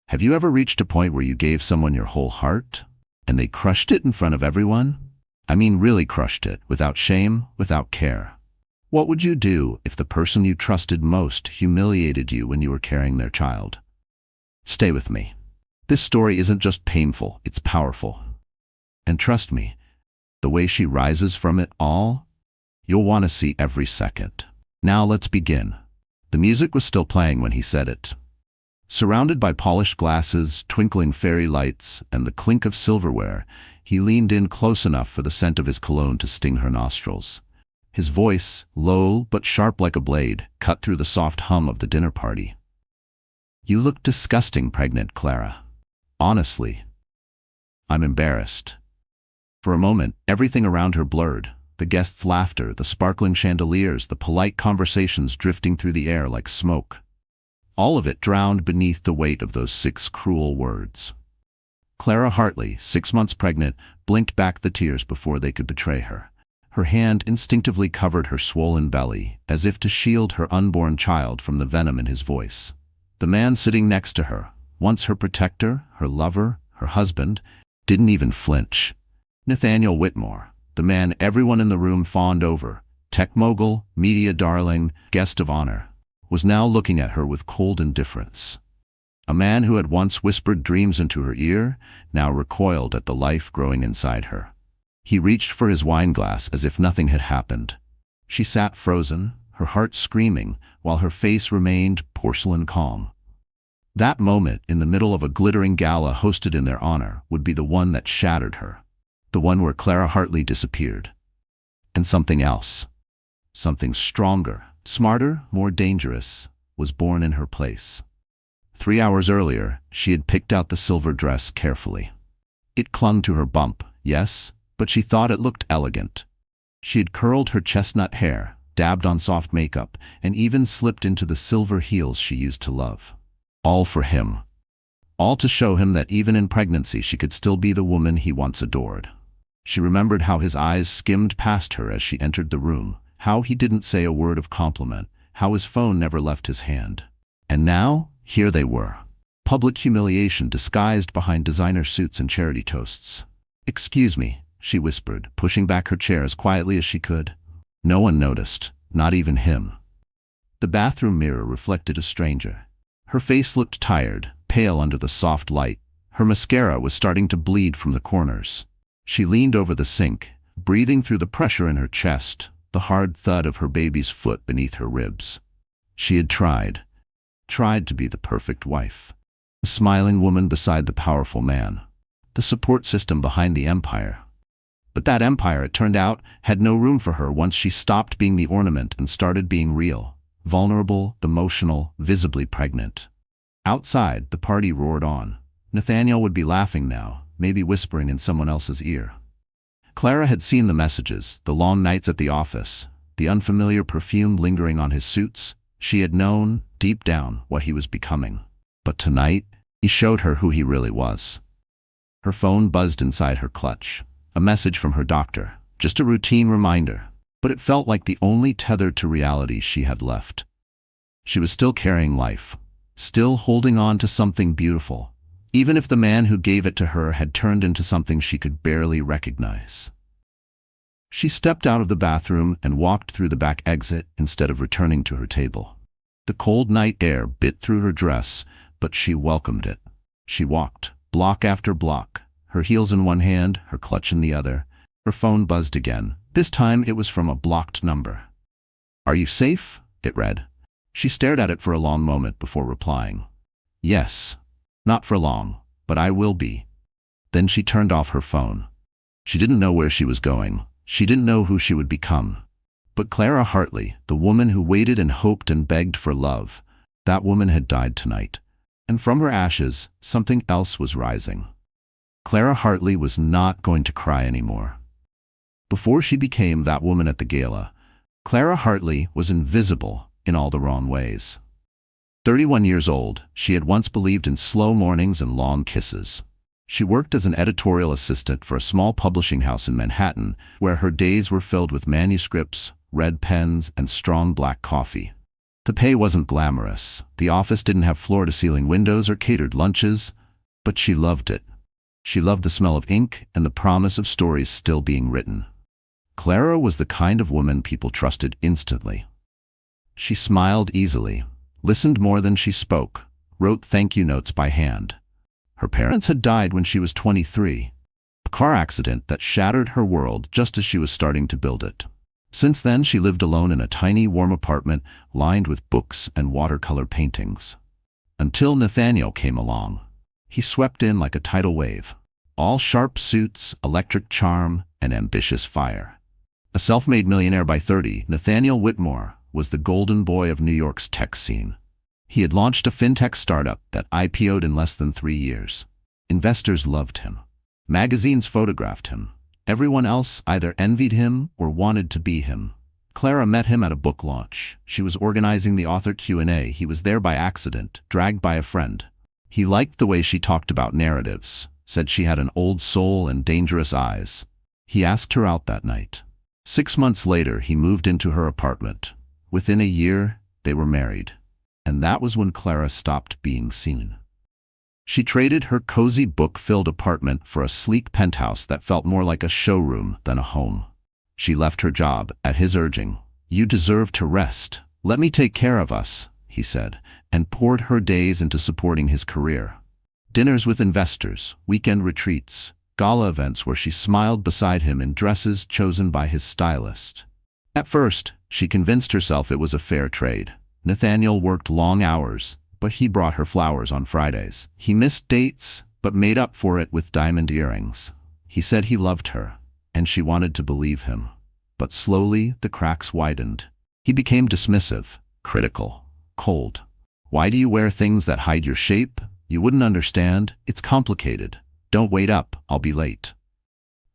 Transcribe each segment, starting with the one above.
Have you ever reached a point where you gave someone your whole heart, and they crushed it in front of everyone? I mean really crushed it, without shame, without care. What would you do if the person you trusted most humiliated you when you were carrying their child? Stay with me. This story isn't just painful, it's powerful. And trust me, the way she rises from it all, you'll want to see every second. Now let's begin. The music was still playing when he said it. Surrounded by polished glasses, twinkling fairy lights, and the clink of silverware, he leaned in close enough for the scent of his cologne to sting her nostrils. His voice, low but sharp like a blade, cut through the soft hum of the dinner party. You look disgusting, pregnant Clara. Honestly, I'm embarrassed. For a moment, everything around her blurred. The guests' laughter, the sparkling chandeliers, the polite conversations drifting through the air like smoke. All of it drowned beneath the weight of those 6 cruel words. Clara Hartley, 6 months pregnant, blinked back the tears before they could betray her. Her hand instinctively covered her swollen belly, as if to shield her unborn child from the venom in his voice. The man sitting next to her, once her protector, her lover, her husband, didn't even flinch. Nathaniel Whitmore, the man everyone in the room fawned over, tech mogul, media darling, guest of honor, was now looking at her with cold indifference. A man who had once whispered dreams into her ear, now recoiled at the life growing inside her. He reached for his wine glass as if nothing had happened. She sat frozen, her heart screaming, while her face remained porcelain calm. That moment, in the middle of a glittering gala hosted in their honor, would be the one that shattered her. The one where Clara Hartley disappeared. And something else. Something stronger, smarter, more dangerous, was born in her place. 3 hours earlier, she had picked out the silver dress carefully. It clung to her bump, yes, but she thought it looked elegant. She had curled her chestnut hair, dabbed on soft makeup, and even slipped into the silver heels she used to love. All for him. All to show him that even in pregnancy she could still be the woman he once adored. She remembered how his eyes skimmed past her as she entered the room, how he didn't say a word of compliment, how his phone never left his hand. And now, here they were. Public humiliation disguised behind designer suits and charity toasts. "Excuse me," she whispered, pushing back her chair as quietly as she could. No one noticed, not even him. The bathroom mirror reflected a stranger. Her face looked tired, pale under the soft light. Her mascara was starting to bleed from the corners. She leaned over the sink, breathing through the pressure in her chest, the hard thud of her baby's foot beneath her ribs. She had tried to be the perfect wife. The smiling woman beside the powerful man. The support system behind the empire. But that empire, it turned out, had no room for her once she stopped being the ornament and started being real, vulnerable, emotional, visibly pregnant. Outside, the party roared on. Nathaniel would be laughing now, maybe whispering in someone else's ear. Clara had seen the messages, the long nights at the office, the unfamiliar perfume lingering on his suits. She had known, deep down, what he was becoming. But tonight, he showed her who he really was. Her phone buzzed inside her clutch. A message from her doctor, just a routine reminder, but it felt like the only tether to reality she had left. She was still carrying life, still holding on to something beautiful, even if the man who gave it to her had turned into something she could barely recognize. She stepped out of the bathroom and walked through the back exit instead of returning to her table. The cold night air bit through her dress, but she welcomed it. She walked, block after block, her heels in one hand, her clutch in the other. Her phone buzzed again. This time it was from a blocked number. "Are you safe?" it read. She stared at it for a long moment before replying. "Yes. Not for long, but I will be." Then she turned off her phone. She didn't know where she was going. She didn't know who she would become. But Clara Hartley, the woman who waited and hoped and begged for love, that woman had died tonight. And from her ashes, something else was rising. Clara Hartley was not going to cry anymore. Before she became that woman at the gala, Clara Hartley was invisible in all the wrong ways. 31 years old, she had once believed in slow mornings and long kisses. She worked as an editorial assistant for a small publishing house in Manhattan, where her days were filled with manuscripts, red pens, and strong black coffee. The pay wasn't glamorous. The office didn't have floor-to-ceiling windows or catered lunches, but she loved it. She loved the smell of ink and the promise of stories still being written. Clara was the kind of woman people trusted instantly. She smiled easily, listened more than she spoke, wrote thank-you notes by hand. Her parents had died when she was 23. A car accident that shattered her world just as she was starting to build it. Since then, she lived alone in a tiny, warm apartment lined with books and watercolor paintings. Until Nathaniel came along. He swept in like a tidal wave. All sharp suits, electric charm, and ambitious fire. A self-made millionaire by 30, Nathaniel Whitmore was the golden boy of New York's tech scene. He had launched a fintech startup that IPO'd in less than 3 years. Investors loved him. Magazines photographed him. Everyone else either envied him or wanted to be him. Clara met him at a book launch. She was organizing the author Q&A. He was there by accident, dragged by a friend. He liked the way she talked about narratives, said she had an old soul and dangerous eyes. He asked her out that night. 6 months later, he moved into her apartment. Within a year, they were married. And that was when Clara stopped being seen. She traded her cozy book-filled apartment for a sleek penthouse that felt more like a showroom than a home. She left her job at his urging. "You deserve to rest. Let me take care of us," he said, and poured her days into supporting his career. Dinners with investors, weekend retreats, gala events where she smiled beside him in dresses chosen by his stylist. At first, she convinced herself it was a fair trade. Nathaniel worked long hours, but he brought her flowers on Fridays. He missed dates, but made up for it with diamond earrings. He said he loved her, and she wanted to believe him. But slowly, the cracks widened. He became dismissive, critical, cold. "Why do you wear things that hide your shape? You wouldn't understand. It's complicated. Don't wait up, I'll be late."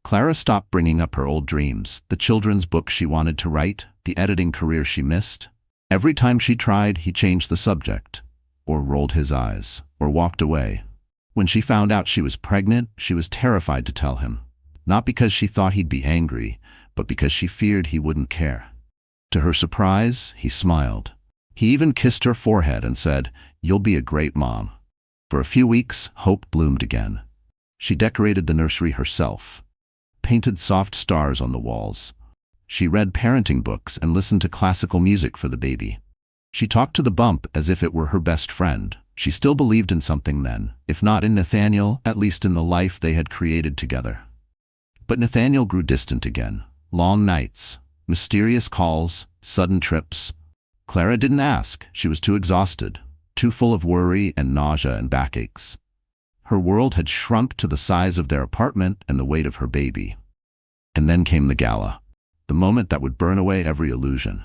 Clara stopped bringing up her old dreams, the children's book she wanted to write, the editing career she missed. Every time she tried, he changed the subject, or rolled his eyes, or walked away. When she found out she was pregnant, she was terrified to tell him. Not because she thought he'd be angry, but because she feared he wouldn't care. To her surprise, he smiled. He even kissed her forehead and said, "You'll be a great mom." For a few weeks, hope bloomed again. She decorated the nursery herself, painted soft stars on the walls. She read parenting books and listened to classical music for the baby. She talked to the bump as if it were her best friend. She still believed in something then, if not in Nathaniel, at least in the life they had created together. But Nathaniel grew distant again. Long nights, mysterious calls, sudden trips. Clara didn't ask. She was too exhausted, too full of worry and nausea and backaches. Her world had shrunk to the size of their apartment and the weight of her baby. And then came the gala, the moment that would burn away every illusion.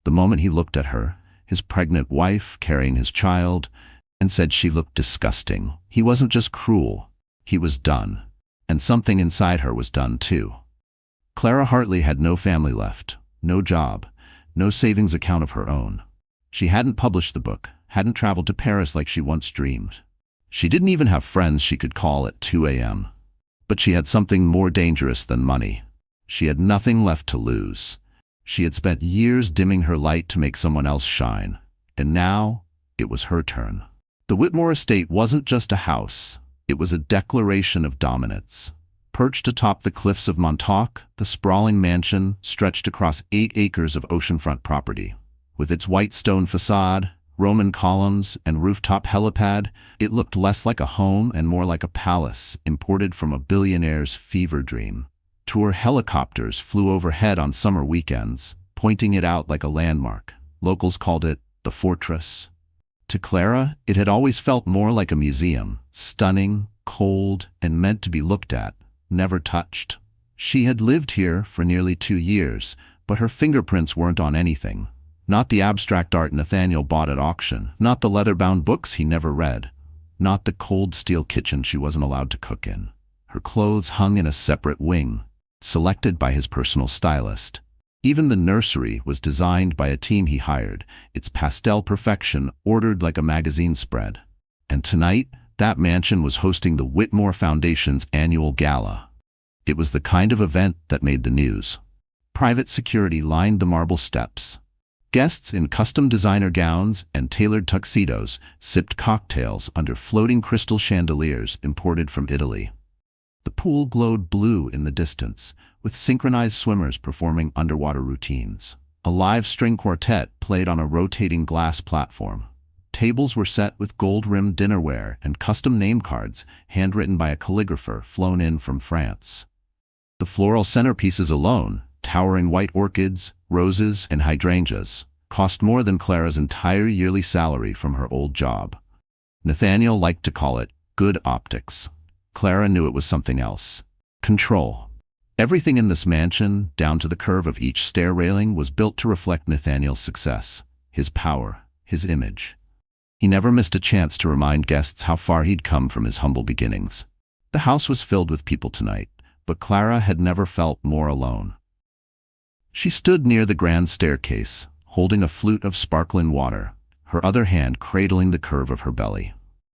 The moment he looked at her, his pregnant wife carrying his child, and said she looked disgusting. He wasn't just cruel, he was done. And something inside her was done too. Clara Hartley had no family left, no job, no savings account of her own. She hadn't published the book, hadn't traveled to Paris like she once dreamed. She didn't even have friends she could call at 2 a.m. But she had something more dangerous than money. She had nothing left to lose. She had spent years dimming her light to make someone else shine, and now it was her turn. The Whitmore estate wasn't just a house, it was a declaration of dominance. Perched atop the cliffs of Montauk, the sprawling mansion stretched across 8 acres of oceanfront property. With its white stone facade, Roman columns, and rooftop helipad, it looked less like a home and more like a palace imported from a billionaire's fever dream. Tour helicopters flew overhead on summer weekends, pointing it out like a landmark. Locals called it the fortress. To Clara, it had always felt more like a museum, stunning, cold, and meant to be looked at, never touched. She had lived here for nearly 2 years, but her fingerprints weren't on anything. Not the abstract art Nathaniel bought at auction, not the leather-bound books he never read, not the cold steel kitchen she wasn't allowed to cook in. Her clothes hung in a separate wing, selected by his personal stylist. Even the nursery was designed by a team he hired, its pastel perfection ordered like a magazine spread. And tonight, that mansion was hosting the Whitmore Foundation's annual gala. It was the kind of event that made the news. Private security lined the marble steps. Guests in custom designer gowns and tailored tuxedos sipped cocktails under floating crystal chandeliers imported from Italy. The pool glowed blue in the distance, with synchronized swimmers performing underwater routines. A live string quartet played on a rotating glass platform. Tables were set with gold-rimmed dinnerware and custom name cards handwritten by a calligrapher flown in from France. The floral centerpieces alone, towering white orchids, roses, and hydrangeas, cost more than Clara's entire yearly salary from her old job. Nathaniel liked to call it good optics. Clara knew it was something else. Control. Everything in this mansion, down to the curve of each stair railing, was built to reflect Nathaniel's success, his power, his image. He never missed a chance to remind guests how far he'd come from his humble beginnings. The house was filled with people tonight, but Clara had never felt more alone. She stood near the grand staircase, holding a flute of sparkling water, her other hand cradling the curve of her belly.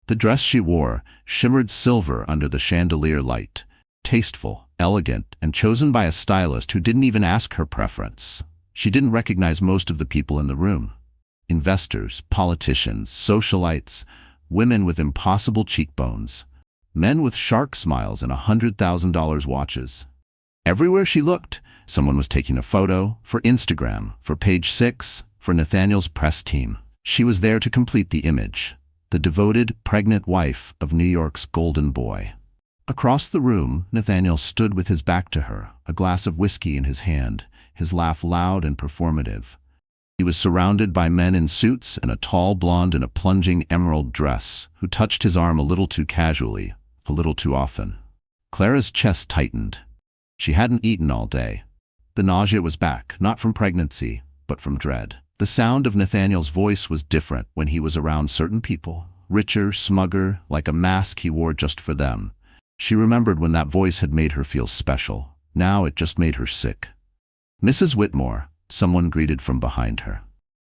The dress she wore shimmered silver under the chandelier light, tasteful, elegant, and chosen by a stylist who didn't even ask her preference. She didn't recognize most of the people in the room. Investors, politicians, socialites, women with impossible cheekbones, men with shark smiles and $100,000 watches. Everywhere she looked, someone was taking a photo, for Instagram, for Page 6, for Nathaniel's press team. She was there to complete the image, the devoted, pregnant wife of New York's golden boy. Across the room, Nathaniel stood with his back to her, a glass of whiskey in his hand, his laugh loud and performative. He was surrounded by men in suits and a tall blonde in a plunging emerald dress, who touched his arm a little too casually, a little too often. Clara's chest tightened. She hadn't eaten all day. The nausea was back, not from pregnancy, but from dread. The sound of Nathaniel's voice was different when he was around certain people, richer, smugger, like a mask he wore just for them. She remembered when that voice had made her feel special. Now it just made her sick. "Mrs. Whitmore," someone greeted from behind her.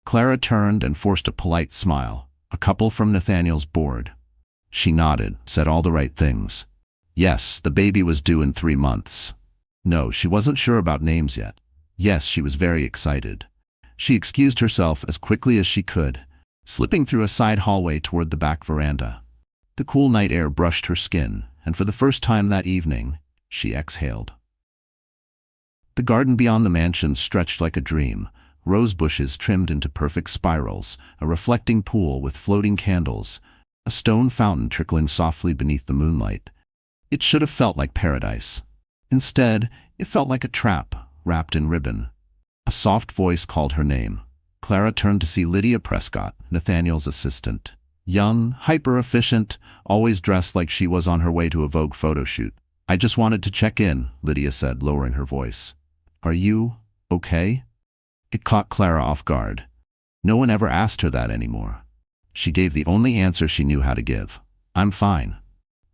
Clara turned and forced a polite smile. A couple from Nathaniel's board. She nodded, said all the right things. Yes, the baby was due in 3 months. No, she wasn't sure about names yet. Yes, she was very excited. She excused herself as quickly as she could, slipping through a side hallway toward the back veranda. The cool night air brushed her skin, and for the first time that evening, she exhaled. The garden beyond the mansion stretched like a dream, rose bushes trimmed into perfect spirals, a reflecting pool with floating candles, a stone fountain trickling softly beneath the moonlight. It should have felt like paradise. Instead, it felt like a trap, wrapped in ribbon. A soft voice called her name. Clara turned to see Lydia Prescott, Nathaniel's assistant. Young, hyper-efficient, always dressed like she was on her way to a Vogue photo shoot. "I just wanted to check in," Lydia said, lowering her voice. "Are you okay?" It caught Clara off guard. No one ever asked her that anymore. She gave the only answer she knew how to give. "I'm fine."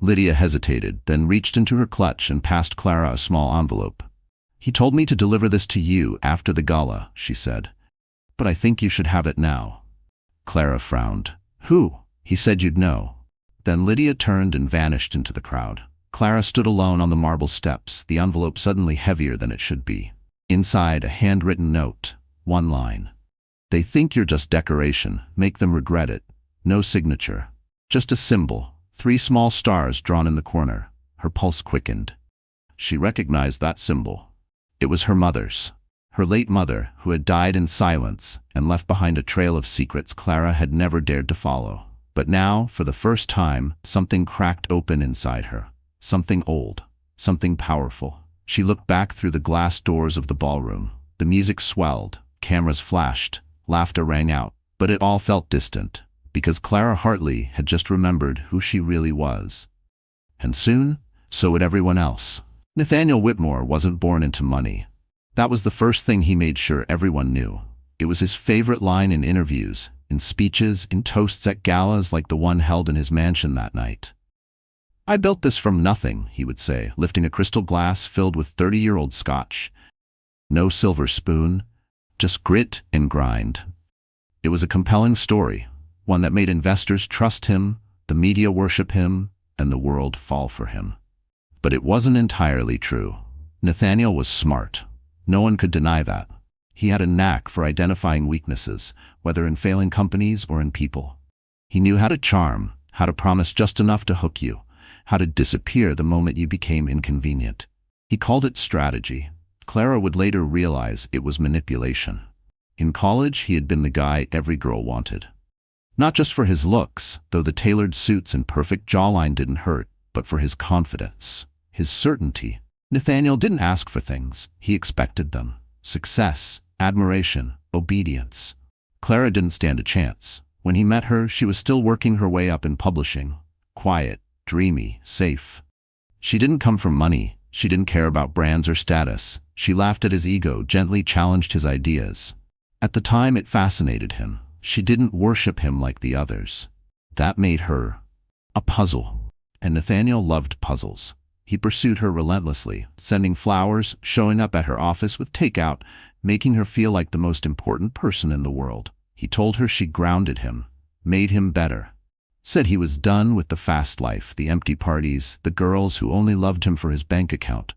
Lydia hesitated, then reached into her clutch and passed Clara a small envelope. "He told me to deliver this to you after the gala," she said. "But I think you should have it now." Clara frowned. "Who? He said you'd know." Then Lydia turned and vanished into the crowd. Clara stood alone on the marble steps, the envelope suddenly heavier than it should be. Inside, a handwritten note. One line. "They think you're just decoration. Make them regret it." No signature. Just a symbol. 3 small stars drawn in the corner. Her pulse quickened. She recognized that symbol. It was her mother's. Her late mother, who had died in silence and left behind a trail of secrets Clara had never dared to follow. But now, for the first time, something cracked open inside her. Something old. Something powerful. She looked back through the glass doors of the ballroom. The music swelled. Cameras flashed. Laughter rang out. But it all felt distant, because Clara Hartley had just remembered who she really was. And soon, so would everyone else. Nathaniel Whitmore wasn't born into money. That was the first thing he made sure everyone knew. It was his favorite line in interviews, in speeches, in toasts at galas like the one held in his mansion that night. "I built this from nothing," he would say, lifting a crystal glass filled with 30-year-old scotch. No silver spoon, just grit and grind. It was a compelling story, one that made investors trust him, the media worship him, and the world fall for him. But it wasn't entirely true. Nathaniel was smart. No one could deny that. He had a knack for identifying weaknesses, whether in failing companies or in people. He knew how to charm, how to promise just enough to hook you, how to disappear the moment you became inconvenient. He called it strategy. Clara would later realize it was manipulation. In college, he had been the guy every girl wanted. Not just for his looks, though the tailored suits and perfect jawline didn't hurt, but for his confidence, his certainty. Nathaniel didn't ask for things, he expected them. Success, admiration, obedience. Clara didn't stand a chance. When he met her, she was still working her way up in publishing. Quiet, dreamy, safe. She didn't come from money. She didn't care about brands or status. She laughed at his ego, gently challenged his ideas. At the time, it fascinated him. She didn't worship him like the others. That made her a puzzle. And Nathaniel loved puzzles. He pursued her relentlessly, sending flowers, showing up at her office with takeout, making her feel like the most important person in the world. He told her she grounded him, made him better. Said he was done with the fast life, the empty parties, the girls who only loved him for his bank account.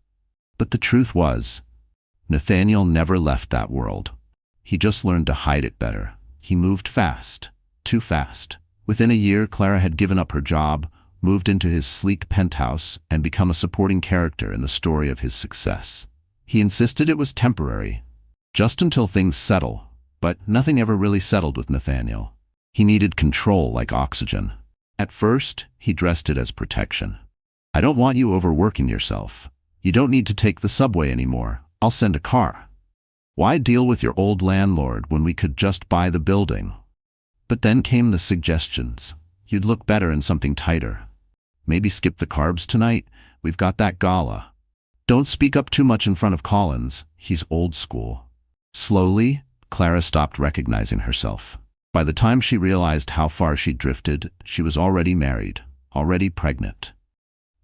But the truth was, Nathaniel never left that world. He just learned to hide it better. He moved fast, too fast. Within a year, Clara had given up her job, moved into his sleek penthouse, and become a supporting character in the story of his success. He insisted it was temporary, just until things settle, but nothing ever really settled with Nathaniel. He needed control like oxygen. At first, he dressed it as protection. "I don't want you overworking yourself. You don't need to take the subway anymore. I'll send a car. Why deal with your old landlord when we could just buy the building?" But then came the suggestions. "You'd look better in something tighter. Maybe skip the carbs tonight. We've got that gala. Don't speak up too much in front of Collins. He's old school." Slowly, Clara stopped recognizing herself. By the time she realized how far she'd drifted, she was already married, already pregnant,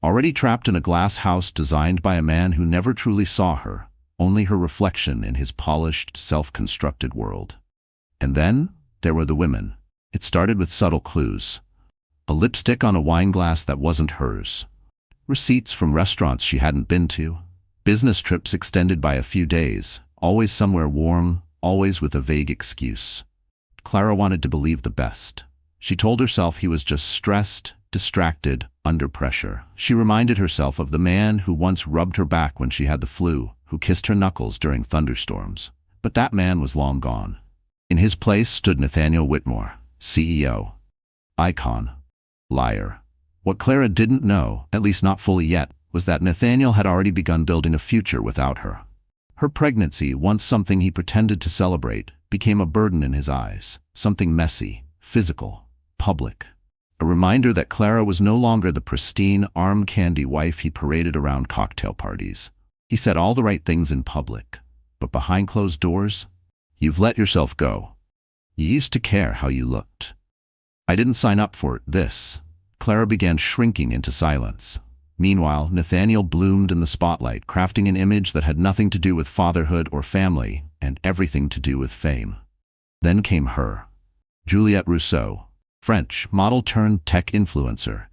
already trapped in a glass house designed by a man who never truly saw her, only her reflection in his polished, self-constructed world. And then, there were the women. It started with subtle clues. A lipstick on a wine glass that wasn't hers. Receipts from restaurants she hadn't been to. Business trips extended by a few days, always somewhere warm, always with a vague excuse. Clara wanted to believe the best. She told herself he was just stressed, distracted, under pressure. She reminded herself of the man who once rubbed her back when she had the flu, who kissed her knuckles during thunderstorms. But that man was long gone. In his place stood Nathaniel Whitmore, CEO. Icon. Liar. What Clara didn't know, at least not fully yet, was that Nathaniel had already begun building a future without her. Her pregnancy, once something he pretended to celebrate, became a burden in his eyes, something messy, physical, public. A reminder that Clara was no longer the pristine, arm-candy wife he paraded around cocktail parties. He said all the right things in public, but behind closed doors, "You've let yourself go. You used to care how you looked. I didn't sign up for this." Clara began shrinking into silence. Meanwhile, Nathaniel bloomed in the spotlight, crafting an image that had nothing to do with fatherhood or family, and everything to do with fame. Then came her. Juliette Rousseau, French model turned tech influencer.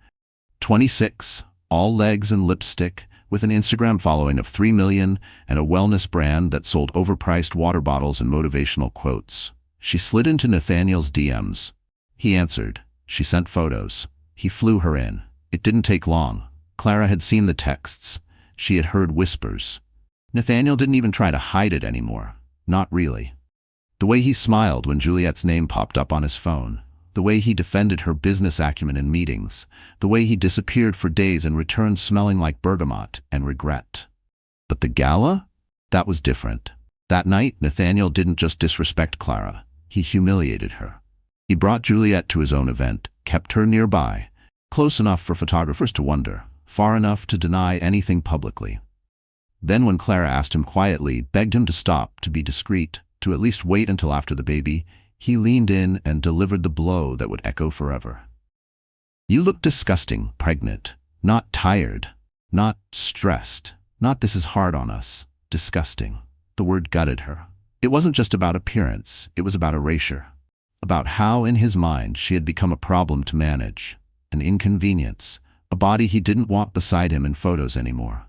26, all legs and lipstick, with an Instagram following of 3 million and a wellness brand that sold overpriced water bottles and motivational quotes. She slid into Nathaniel's DMs. He answered. She sent photos. He flew her in. It didn't take long. Clara had seen the texts. She had heard whispers. Nathaniel didn't even try to hide it anymore. Not really. The way he smiled when Juliette's name popped up on his phone. The way he defended her business acumen in meetings. The way he disappeared for days and returned smelling like bergamot and regret. But the gala? That was different. That night, Nathaniel didn't just disrespect Clara. He humiliated her. He brought Juliette to his own event, kept her nearby, close enough for photographers to wonder, far enough to deny anything publicly. Then when Clara asked him quietly, begged him to stop, to be discreet, to at least wait until after the baby, he leaned in and delivered the blow that would echo forever. "You look disgusting, pregnant, not tired, not stressed, not this is hard on us, disgusting." The word gutted her. It wasn't just about appearance, it was about erasure. About how, in his mind, she had become a problem to manage, an inconvenience, a body he didn't want beside him in photos anymore.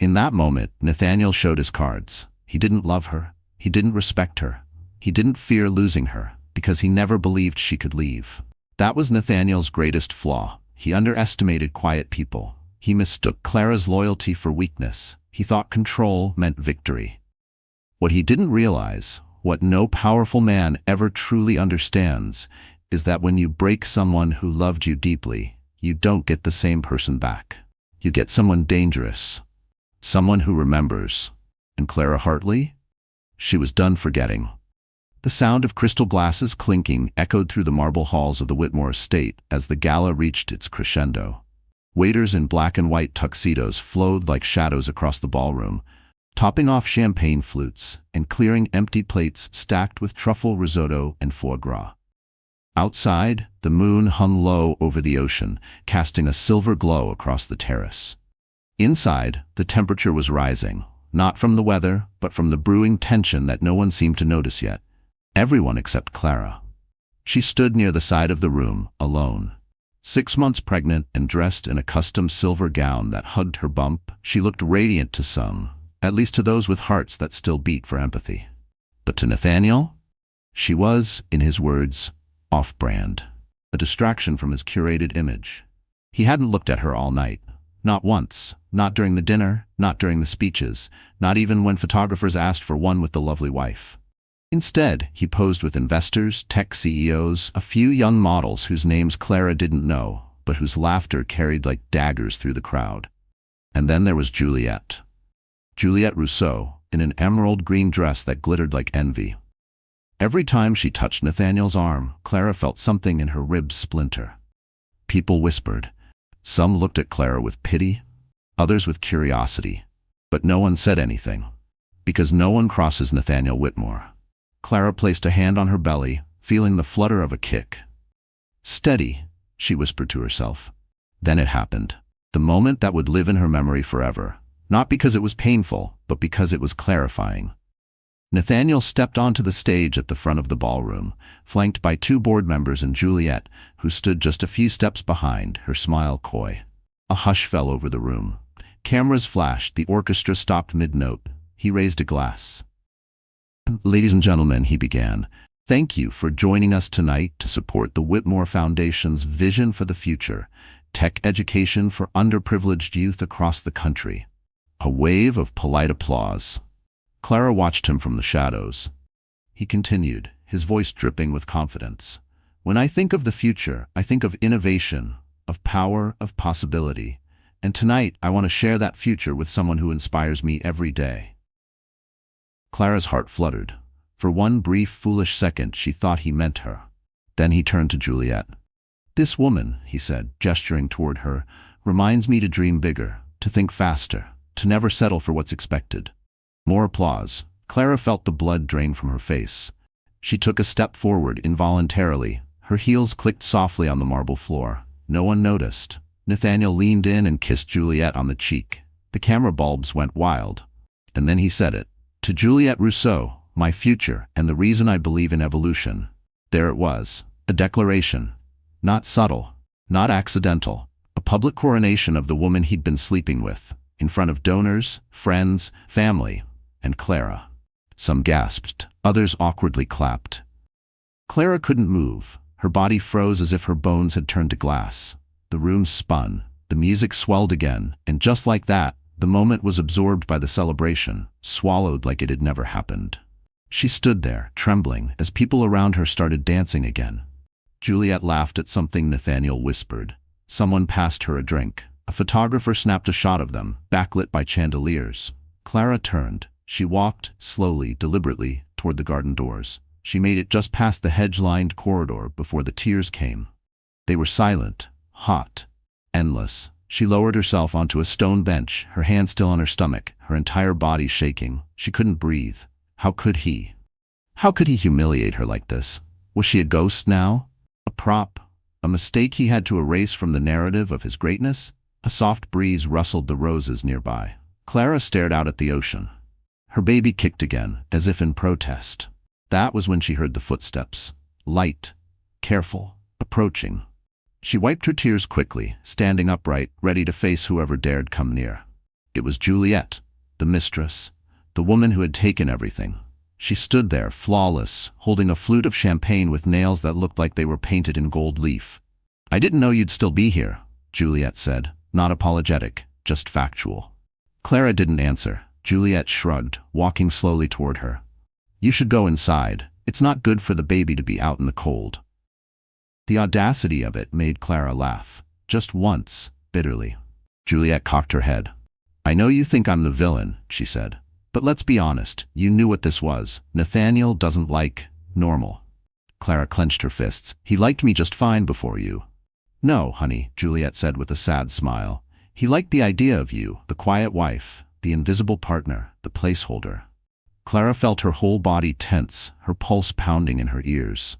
In that moment, Nathaniel showed his cards. He didn't love her. He didn't respect her. He didn't fear losing her, because he never believed she could leave. That was Nathaniel's greatest flaw. He underestimated quiet people. He mistook Clara's loyalty for weakness. He thought control meant victory. What he didn't realize, what no powerful man ever truly understands, is that when you break someone who loved you deeply, you don't get the same person back. You get someone dangerous. Someone who remembers. And Clara Hartley? She was done forgetting. The sound of crystal glasses clinking echoed through the marble halls of the Whitmore estate as the gala reached its crescendo. Waiters in black and white tuxedos flowed like shadows across the ballroom, topping off champagne flutes and clearing empty plates stacked with truffle risotto and foie gras. Outside, the moon hung low over the ocean, casting a silver glow across the terrace. Inside, the temperature was rising, not from the weather, but from the brewing tension that no one seemed to notice yet. Everyone except Clara. She stood near the side of the room, alone. 6 months pregnant and dressed in a custom silver gown that hugged her bump, she looked radiant to some, at least to those with hearts that still beat for empathy. But to Nathaniel, she was, in his words, off-brand, a distraction from his curated image. He hadn't looked at her all night. Not once. Not during the dinner, not during the speeches, not even when photographers asked for one with the lovely wife. Instead, he posed with investors, tech CEOs, a few young models whose names Clara didn't know, but whose laughter carried like daggers through the crowd. And then there was Juliet. Juliet Rousseau, in an emerald green dress that glittered like envy. Every time she touched Nathaniel's arm, Clara felt something in her ribs splinter. People whispered. Some looked at Clara with pity, others with curiosity, but no one said anything, because no one crosses Nathaniel Whitmore. Clara placed a hand on her belly, feeling the flutter of a kick. "Steady," she whispered to herself. Then it happened. The moment that would live in her memory forever, not because it was painful, but because it was clarifying. Nathaniel stepped onto the stage at the front of the ballroom, flanked by 2 board members and Juliet, who stood just a few steps behind, her smile coy. A hush fell over the room. Cameras flashed, the orchestra stopped mid-note. He raised a glass. "Ladies and gentlemen," he began, "thank you for joining us tonight to support the Whitmore Foundation's vision for the future, tech education for underprivileged youth across the country." A wave of polite applause. Clara watched him from the shadows. He continued, his voice dripping with confidence. "When I think of the future, I think of innovation, of power, of possibility. And tonight, I want to share that future with someone who inspires me every day." Clara's heart fluttered. For one brief, foolish second, she thought he meant her. Then he turned to Juliet. "This woman," he said, gesturing toward her, "reminds me to dream bigger, to think faster, to never settle for what's expected." More applause. Clara felt the blood drain from her face. She took a step forward involuntarily. Her heels clicked softly on the marble floor. No one noticed. Nathaniel leaned in and kissed Juliet on the cheek. The camera bulbs went wild. And then he said it. "To Juliet Rousseau, my future and the reason I believe in evolution." There it was. A declaration. Not subtle. Not accidental. A public coronation of the woman he'd been sleeping with. In front of donors, friends, family, and Clara. Some gasped. Others awkwardly clapped. Clara couldn't move. Her body froze as if her bones had turned to glass. The room spun. The music swelled again, and just like that, the moment was absorbed by the celebration, swallowed like it had never happened. She stood there, trembling, as people around her started dancing again. Juliet laughed at something Nathaniel whispered. Someone passed her a drink. A photographer snapped a shot of them, backlit by chandeliers. Clara turned. She walked, slowly, deliberately, toward the garden doors. She made it just past the hedge-lined corridor before the tears came. They were silent, hot, endless. She lowered herself onto a stone bench, her hand still on her stomach, her entire body shaking. She couldn't breathe. How could he? How could he humiliate her like this? Was she a ghost now? A prop? A mistake he had to erase from the narrative of his greatness? A soft breeze rustled the roses nearby. Clara stared out at the ocean. Her baby kicked again, as if in protest. That was when she heard the footsteps. Light, careful, approaching. She wiped her tears quickly, standing upright, ready to face whoever dared come near. It was Juliet, the mistress, the woman who had taken everything. She stood there, flawless, holding a flute of champagne with nails that looked like they were painted in gold leaf. "I didn't know you'd still be here," Juliet said, not apologetic, just factual. Clara didn't answer. Juliet shrugged, walking slowly toward her. "You should go inside. It's not good for the baby to be out in the cold." The audacity of it made Clara laugh. Just once, bitterly. Juliet cocked her head. "I know you think I'm the villain," she said. "But let's be honest, you knew what this was. Nathaniel doesn't like normal." Clara clenched her fists. "He liked me just fine before you." "No, honey," Juliet said with a sad smile. "He liked the idea of you, the quiet wife, the invisible partner, the placeholder." Clara felt her whole body tense, her pulse pounding in her ears.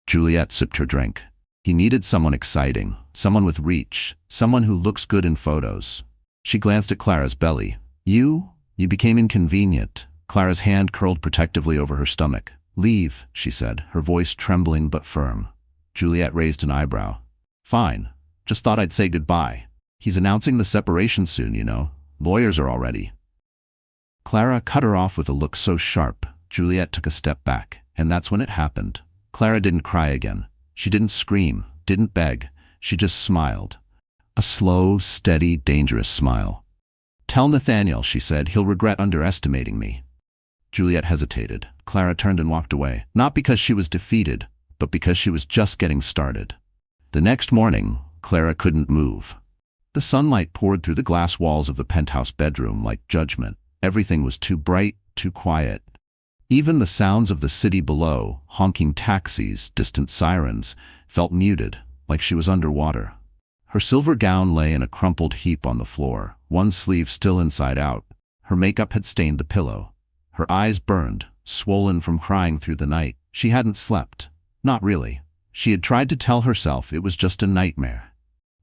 Juliet sipped her drink. "He needed someone exciting, someone with reach, someone who looks good in photos." She glanced at Clara's belly. You became inconvenient." Clara's hand curled protectively over her stomach. "Leave," she said, her voice trembling but firm. Juliet raised an eyebrow. "Fine. Just thought I'd say goodbye. He's announcing the separation soon, you know. Lawyers are all ready." Clara cut her off with a look so sharp, Juliet took a step back, and that's when it happened. Clara didn't cry again. She didn't scream, didn't beg. She just smiled. A slow, steady, dangerous smile. "Tell Nathaniel," she said, "he'll regret underestimating me." Juliet hesitated. Clara turned and walked away, not because she was defeated, but because she was just getting started. The next morning, Clara couldn't move. The sunlight poured through the glass walls of the penthouse bedroom like judgment. Everything was too bright, too quiet. Even the sounds of the city below, honking taxis, distant sirens, felt muted, like she was underwater. Her silver gown lay in a crumpled heap on the floor, one sleeve still inside out. Her makeup had stained the pillow. Her eyes burned, swollen from crying through the night. She hadn't slept. Not really. She had tried to tell herself it was just a nightmare.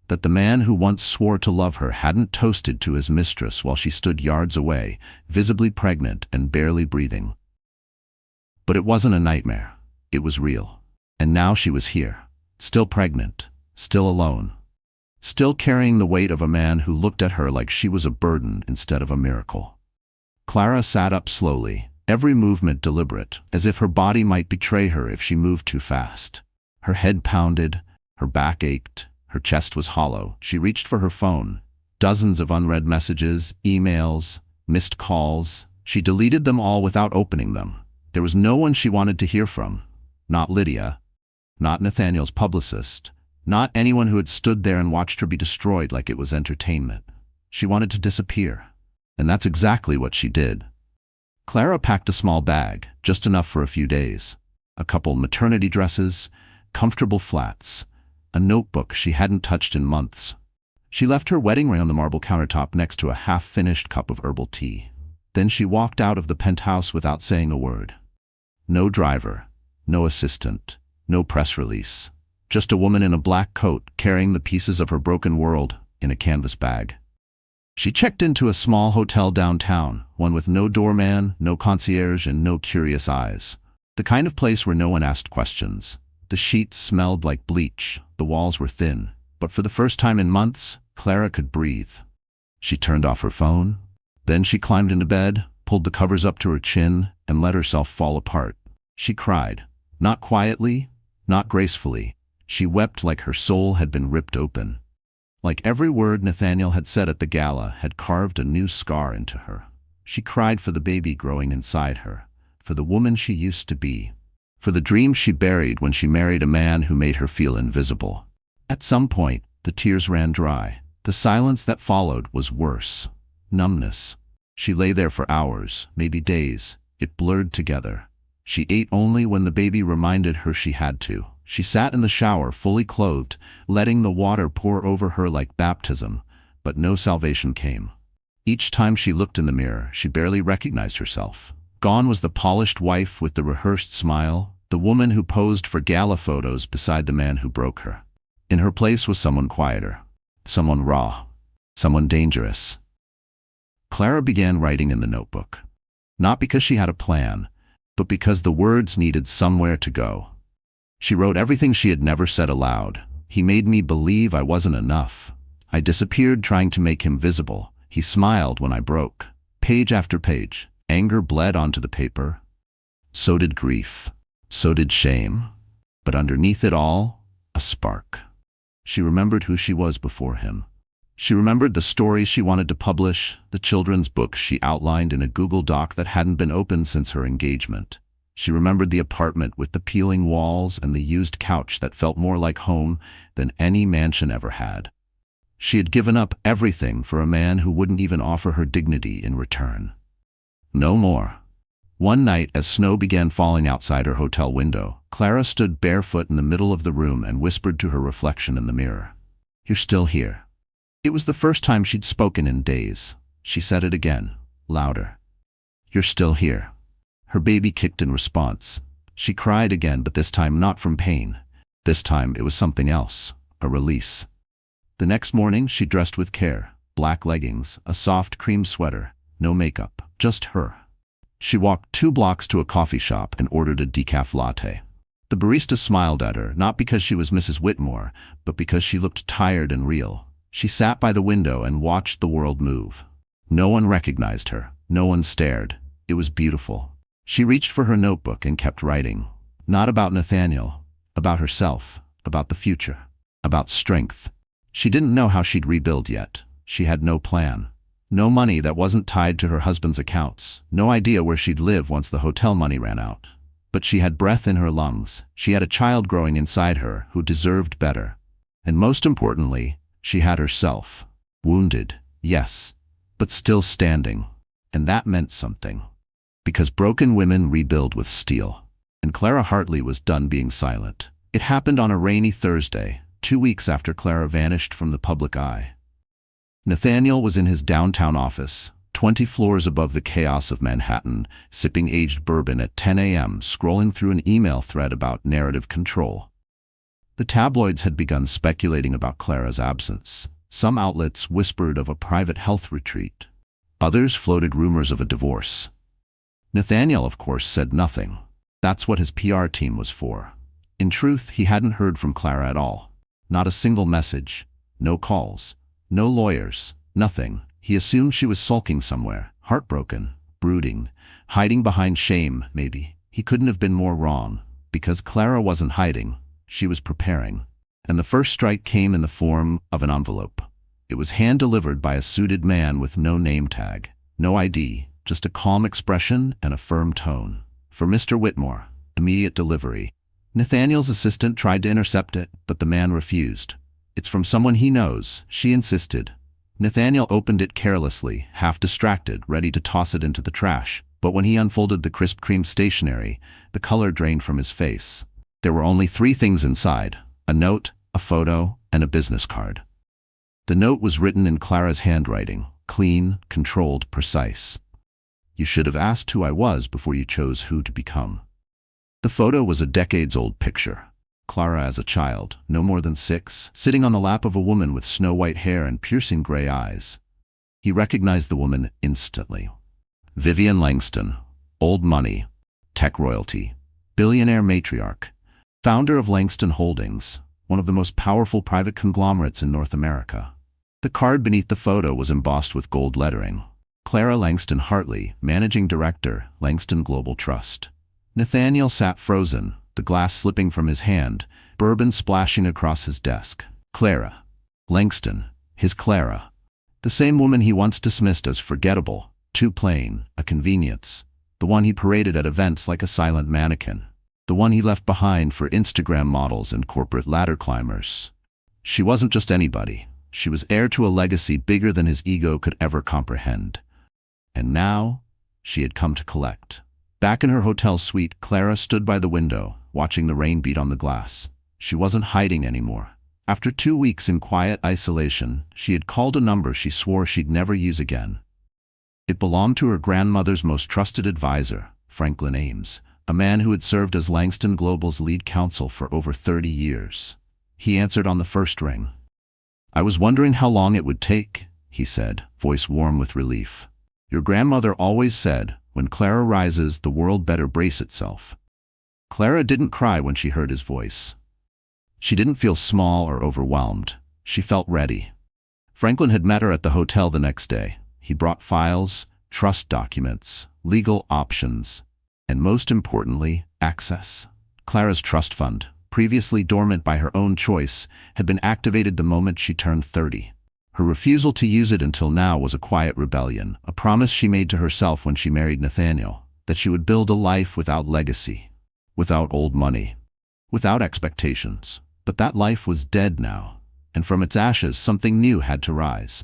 That the man who once swore to love her hadn't toasted to his mistress while she stood yards away, visibly pregnant and barely breathing. But it wasn't a nightmare. It was real. And now she was here, still pregnant, still alone. Still carrying the weight of a man who looked at her like she was a burden instead of a miracle. Clara sat up slowly, every movement deliberate, as if her body might betray her if she moved too fast. Her head pounded, her back ached, her chest was hollow. She reached for her phone. Dozens of unread messages, emails, missed calls. She deleted them all without opening them. There was no one she wanted to hear from. Not Lydia. Not Nathaniel's publicist. Not anyone who had stood there and watched her be destroyed like it was entertainment. She wanted to disappear. And that's exactly what she did. Clara packed a small bag, just enough for a few days. A couple maternity dresses, comfortable flats, a notebook she hadn't touched in months. She left her wedding ring on the marble countertop next to a half-finished cup of herbal tea. Then she walked out of the penthouse without saying a word. No driver, no assistant, no press release. Just a woman in a black coat carrying the pieces of her broken world in a canvas bag. She checked into a small hotel downtown, one with no doorman, no concierge, and no curious eyes. The kind of place where no one asked questions. The sheets smelled like bleach, the walls were thin, but for the first time in months, Clara could breathe. She turned off her phone. Then she climbed into bed, pulled the covers up to her chin, and let herself fall apart. She cried. Not quietly, not gracefully. She wept like her soul had been ripped open. Like every word Nathaniel had said at the gala had carved a new scar into her. She cried for the baby growing inside her, for the woman she used to be, for the dreams she buried when she married a man who made her feel invisible. At some point, the tears ran dry. The silence that followed was worse. Numbness. She lay there for hours, maybe days. It blurred together. She ate only when the baby reminded her she had to. She sat in the shower, fully clothed, letting the water pour over her like baptism, but no salvation came. Each time she looked in the mirror, she barely recognized herself. Gone was the polished wife with the rehearsed smile, the woman who posed for gala photos beside the man who broke her. In her place was someone quieter, someone raw, someone dangerous. Clara began writing in the notebook. Not because she had a plan, but because the words needed somewhere to go. She wrote everything she had never said aloud. He made me believe I wasn't enough. I disappeared trying to make him visible. He smiled when I broke. Page after page, anger bled onto the paper. So did grief. So did shame. But underneath it all, a spark. She remembered who she was before him. She remembered the stories she wanted to publish, the children's books she outlined in a Google Doc that hadn't been opened since her engagement. She remembered the apartment with the peeling walls and the used couch that felt more like home than any mansion ever had. She had given up everything for a man who wouldn't even offer her dignity in return. No more. One night, as snow began falling outside her hotel window, Clara stood barefoot in the middle of the room and whispered to her reflection in the mirror. "You're still here." It was the first time she'd spoken in days. She said it again, louder. "You're still here." Her baby kicked in response. She cried again, but this time not from pain. This time it was something else, a release. The next morning she dressed with care, black leggings, a soft cream sweater, no makeup, just her. She walked 2 blocks to a coffee shop and ordered a decaf latte. The barista smiled at her, not because she was Mrs. Whitmore, but because she looked tired and real. She sat by the window and watched the world move. No one recognized her. No one stared. It was beautiful. She reached for her notebook and kept writing. Not about Nathaniel, about herself, about the future, about strength. She didn't know how she'd rebuild yet. She had no plan. No money that wasn't tied to her husband's accounts. No idea where she'd live once the hotel money ran out. But she had breath in her lungs. She had a child growing inside her who deserved better. And most importantly, she had herself. Wounded, yes, but still standing. And that meant something. Because broken women rebuild with steel. And Clara Hartley was done being silent. It happened on a rainy Thursday, 2 weeks after Clara vanished from the public eye. Nathaniel was in his downtown office, 20 floors above the chaos of Manhattan, sipping aged bourbon at 10 a.m., scrolling through an email thread about narrative control. The tabloids had begun speculating about Clara's absence. Some outlets whispered of a private health retreat. Others floated rumors of a divorce. Nathaniel, of course, said nothing. That's what his PR team was for. In truth, he hadn't heard from Clara at all. Not a single message. No calls. No lawyers. Nothing. He assumed she was sulking somewhere, heartbroken, brooding, hiding behind shame, maybe. He couldn't have been more wrong. Because Clara wasn't hiding. She was preparing. And the first strike came in the form of an envelope. It was hand-delivered by a suited man with no name tag, no ID, just a calm expression and a firm tone. For Mr. Whitmore, immediate delivery. Nathaniel's assistant tried to intercept it, but the man refused. "It's from someone he knows," she insisted. Nathaniel opened it carelessly, half distracted, ready to toss it into the trash. But when he unfolded the crisp cream stationery, the color drained from his face. There were only 3 things inside: a note, a photo, and a business card. The note was written in Clara's handwriting, clean, controlled, precise. "You should have asked who I was before you chose who to become." The photo was a decades-old picture. Clara as a child, no more than 6, sitting on the lap of a woman with snow-white hair and piercing gray eyes. He recognized the woman instantly. Vivian Langston, old money, tech royalty, billionaire matriarch, founder of Langston Holdings, one of the most powerful private conglomerates in North America. The card beneath the photo was embossed with gold lettering. Clara Langston Hartley, Managing Director, Langston Global Trust. Nathaniel sat frozen, the glass slipping from his hand, bourbon splashing across his desk. Clara. Langston. His Clara. The same woman he once dismissed as forgettable, too plain, a convenience. The one he paraded at events like a silent mannequin. The one he left behind for Instagram models and corporate ladder climbers. She wasn't just anybody. She was heir to a legacy bigger than his ego could ever comprehend. And now, she had come to collect. Back in her hotel suite, Clara stood by the window, watching the rain beat on the glass. She wasn't hiding anymore. After 2 weeks in quiet isolation, she had called a number she swore she'd never use again. It belonged to her grandmother's most trusted advisor, Franklin Ames, a man who had served as Langston Global's lead counsel for over 30 years. He answered on the first ring. "I was wondering how long it would take," he said, voice warm with relief. "Your grandmother always said, when Clara rises, the world better brace itself." Clara didn't cry when she heard his voice. She didn't feel small or overwhelmed. She felt ready. Franklin had met her at the hotel the next day. He brought files, trust documents, legal options. And most importantly, access. Clara's trust fund, previously dormant by her own choice, had been activated the moment she turned 30. Her refusal to use it until now was a quiet rebellion, a promise she made to herself when she married Nathaniel, that she would build a life without legacy, without old money, without expectations. But that life was dead now, and from its ashes something new had to rise.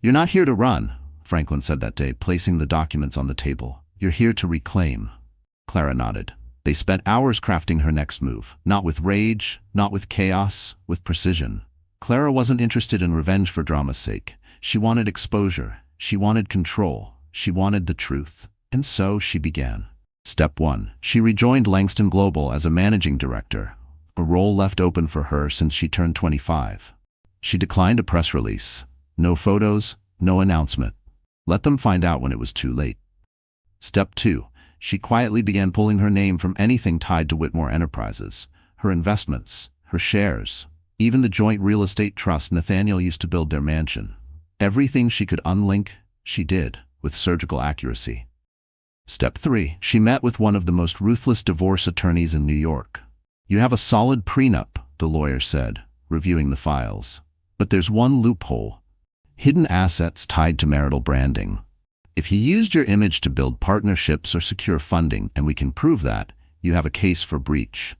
"You're not here to run," Franklin said that day, placing the documents on the table. "You're here to reclaim." Clara nodded. They spent hours crafting her next move, not with rage, not with chaos, with precision. Clara wasn't interested in revenge for drama's sake. She wanted exposure. She wanted control. She wanted the truth. And so she began. Step 1. She rejoined Langston Global as a managing director, a role left open for her since she turned 25. She declined a press release. No photos, no announcement. Let them find out when it was too late. Step 2. She quietly began pulling her name from anything tied to Whitmore Enterprises, her investments, her shares, even the joint real estate trust Nathaniel used to build their mansion. Everything she could unlink, she did, with surgical accuracy. Step 3. She met with one of the most ruthless divorce attorneys in New York. "You have a solid prenup," the lawyer said, reviewing the files. "But there's one loophole. Hidden assets tied to marital branding. If he used your image to build partnerships or secure funding, and we can prove that, you have a case for breach."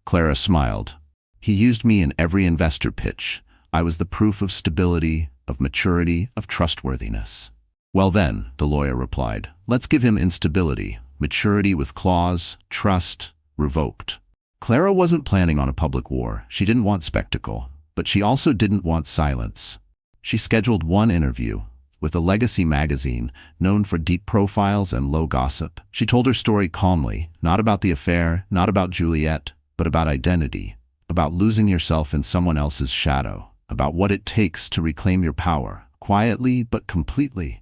Clara smiled. "He used me in every investor pitch. I was the proof of stability, of maturity, of trustworthiness." "Well then," the lawyer replied, "let's give him instability, maturity with clause, trust, revoked." Clara wasn't planning on a public war. She didn't want spectacle, but she also didn't want silence. She scheduled one interview with a legacy magazine known for deep profiles and low gossip. She told her story calmly, not about the affair, not about Juliet, but about identity, about losing yourself in someone else's shadow, about what it takes to reclaim your power, quietly but completely.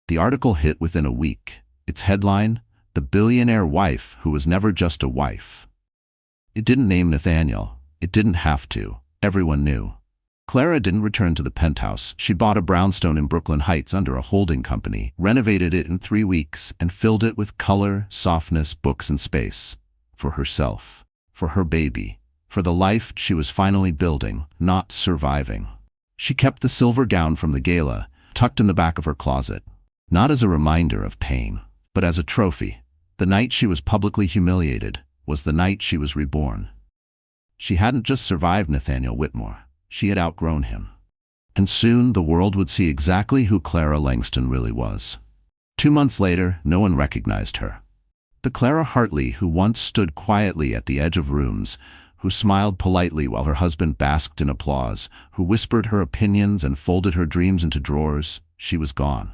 The article hit within a week. Its headline, "The Billionaire Wife Who Was Never Just a Wife." It didn't name Nathaniel. It didn't have to. Everyone knew. Clara didn't return to the penthouse. She bought a brownstone in Brooklyn Heights under a holding company, renovated it in 3 weeks, and filled it with color, softness, books, and space. For herself. For her baby. For the life she was finally building, not surviving. She kept the silver gown from the gala, tucked in the back of her closet. Not as a reminder of pain, but as a trophy. The night she was publicly humiliated was the night she was reborn. She hadn't just survived Nathaniel Whitmore. She had outgrown him. And soon the world would see exactly who Clara Langston really was. 2 months later, no one recognized her. The Clara Hartley who once stood quietly at the edge of rooms, who smiled politely while her husband basked in applause, who whispered her opinions and folded her dreams into drawers, she was gone.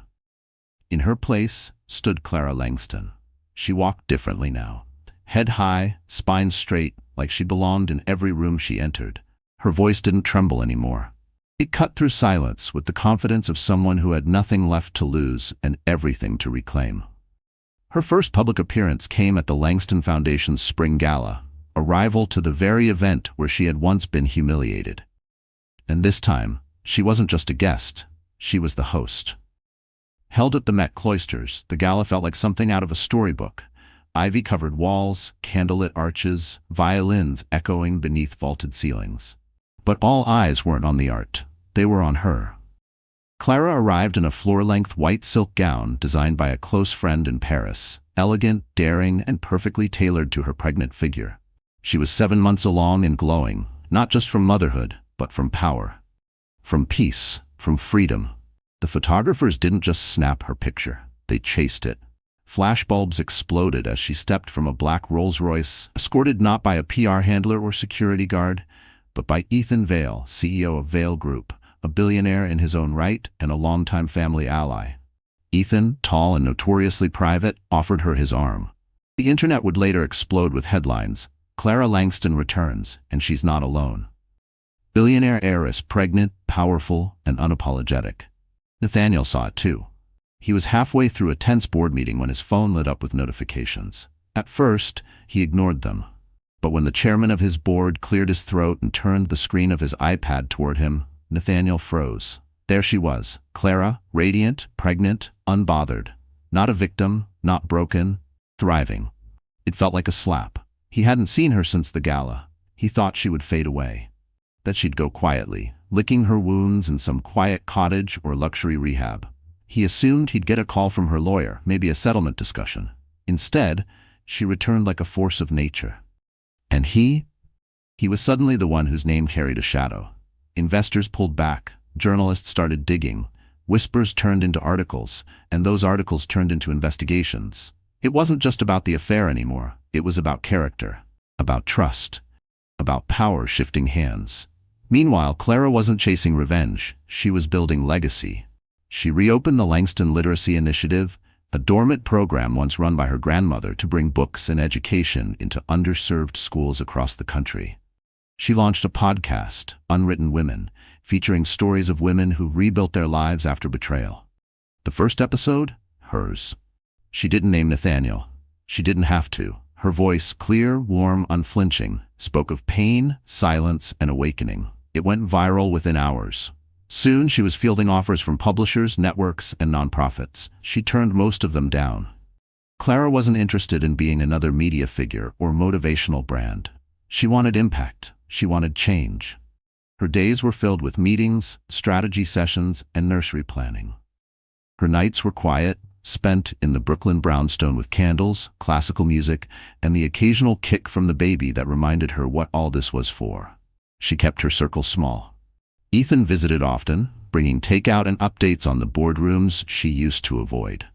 In her place stood Clara Langston. She walked differently now. Head high, spine straight, like she belonged in every room she entered. Her voice didn't tremble anymore. It cut through silence with the confidence of someone who had nothing left to lose and everything to reclaim. Her first public appearance came at the Langston Foundation's Spring Gala, a rival to the very event where she had once been humiliated. And this time, she wasn't just a guest, she was the host. Held at the Met Cloisters, the gala felt like something out of a storybook. Ivy-covered walls, candlelit arches, violins echoing beneath vaulted ceilings. But all eyes weren't on the art. They were on her. Clara arrived in a floor-length white silk gown designed by a close friend in Paris, elegant, daring, and perfectly tailored to her pregnant figure. She was 7 months along and glowing, not just from motherhood, but from power. From peace, from freedom. The photographers didn't just snap her picture, they chased it. Flashbulbs exploded as she stepped from a black Rolls-Royce, escorted not by a PR handler or security guard, but by Ethan Vail, CEO of Vail Group, a billionaire in his own right and a longtime family ally. Ethan, tall and notoriously private, offered her his arm. The internet would later explode with headlines, "Clara Langston returns, and she's not alone." Billionaire heiress pregnant, powerful, and unapologetic. Nathaniel saw it too. He was halfway through a tense board meeting when his phone lit up with notifications. At first, he ignored them. But when the chairman of his board cleared his throat and turned the screen of his iPad toward him, Nathaniel froze. There she was, Clara, radiant, pregnant, unbothered. Not a victim, not broken, thriving. It felt like a slap. He hadn't seen her since the gala. He thought she would fade away, that she'd go quietly, licking her wounds in some quiet cottage or luxury rehab. He assumed he'd get a call from her lawyer, maybe a settlement discussion. Instead, she returned like a force of nature. And he was suddenly the one whose name carried a shadow. Investors pulled back, journalists started digging, whispers turned into articles, and those articles turned into investigations. It wasn't just about the affair anymore. It was about character, about trust, about power shifting hands. Meanwhile, Clara wasn't chasing revenge. She was building legacy. She reopened the Langston Literacy Initiative, a dormant program once run by her grandmother to bring books and education into underserved schools across the country. She launched a podcast, Unwritten Women, featuring stories of women who rebuilt their lives after betrayal. The first episode? Hers. She didn't name Nathaniel. She didn't have to. Her voice, clear, warm, unflinching, spoke of pain, silence, and awakening. It went viral within hours. Soon she was fielding offers from publishers, networks, and nonprofits. She turned most of them down. Clara wasn't interested in being another media figure or motivational brand. She wanted impact. She wanted change. Her days were filled with meetings, strategy sessions, and nursery planning. Her nights were quiet, spent in the Brooklyn brownstone with candles, classical music, and the occasional kick from the baby that reminded her what all this was for. She kept her circle small. Ethan visited often, bringing takeout and updates on the boardrooms she used to avoid.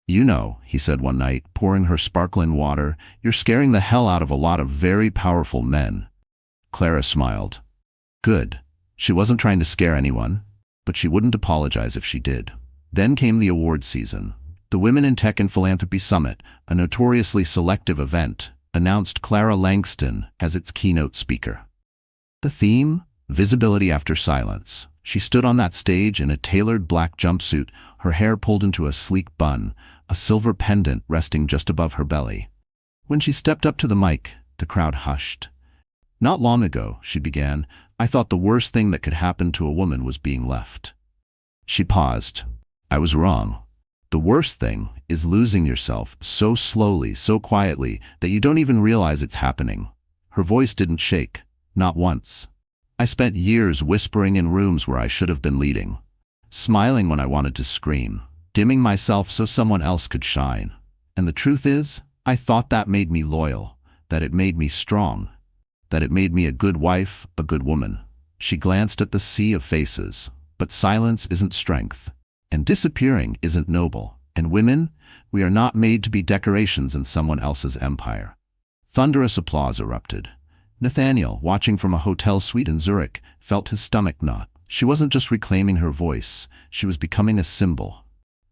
"You know," he said one night, pouring her sparkling water, "you're scaring the hell out of a lot of very powerful men." Clara smiled. Good. She wasn't trying to scare anyone, but she wouldn't apologize if she did. Then came the award season. The Women in Tech and Philanthropy Summit, a notoriously selective event, announced Clara Langston as its keynote speaker. The theme? Visibility after silence. She stood on that stage in a tailored black jumpsuit, her hair pulled into a sleek bun, a silver pendant resting just above her belly. When she stepped up to the mic, the crowd hushed. "Not long ago," she began, "I thought the worst thing that could happen to a woman was being left." She paused. "I was wrong. The worst thing is losing yourself so slowly, so quietly, that you don't even realize it's happening." Her voice didn't shake, not once. "I spent years whispering in rooms where I should have been leading, smiling when I wanted to scream, dimming myself so someone else could shine. And the truth is, I thought that made me loyal, that it made me strong, that it made me a good wife, a good woman." She glanced at the sea of faces. But silence isn't strength, and disappearing isn't noble. And women, we are not made to be decorations in someone else's empire. Thunderous applause erupted. Nathaniel, watching from a hotel suite in Zurich, felt his stomach knot. She wasn't just reclaiming her voice, she was becoming a symbol,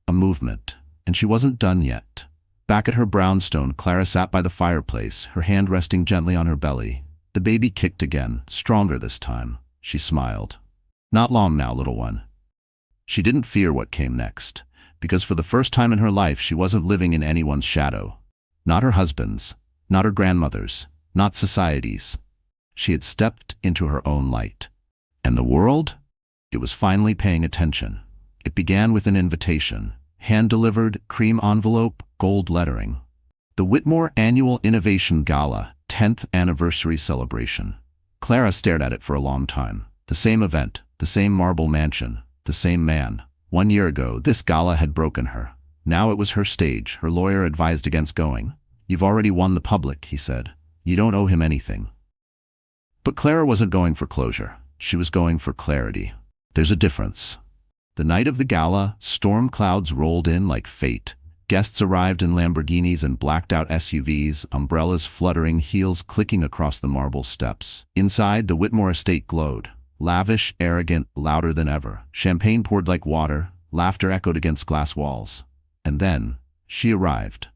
a movement, and she wasn't done yet. Back at her brownstone, Clara sat by the fireplace, her hand resting gently on her belly. The baby kicked again, stronger this time. She smiled. "Not long now, little one." She didn't fear what came next, because for the first time in her life she wasn't living in anyone's shadow. Not her husband's, not her grandmother's, not society's. She had stepped into her own light. And the world? It was finally paying attention. It began with an invitation. Hand-delivered, cream envelope, gold lettering. The Whitmore Annual Innovation Gala, 10th Anniversary Celebration. Clara stared at it for a long time. The same event, the same marble mansion, the same man. 1 year ago, this gala had broken her. Now it was her stage. Her lawyer advised against going. "You've already won the public," he said. "You don't owe him anything." But Clara wasn't going for closure. She was going for clarity. There's a difference. The night of the gala, storm clouds rolled in like fate. Guests arrived in Lamborghinis and blacked-out SUVs, umbrellas fluttering, heels clicking across the marble steps. Inside, the Whitmore estate glowed. Lavish, arrogant, louder than ever. Champagne poured like water. Laughter echoed against glass walls. And then, she arrived.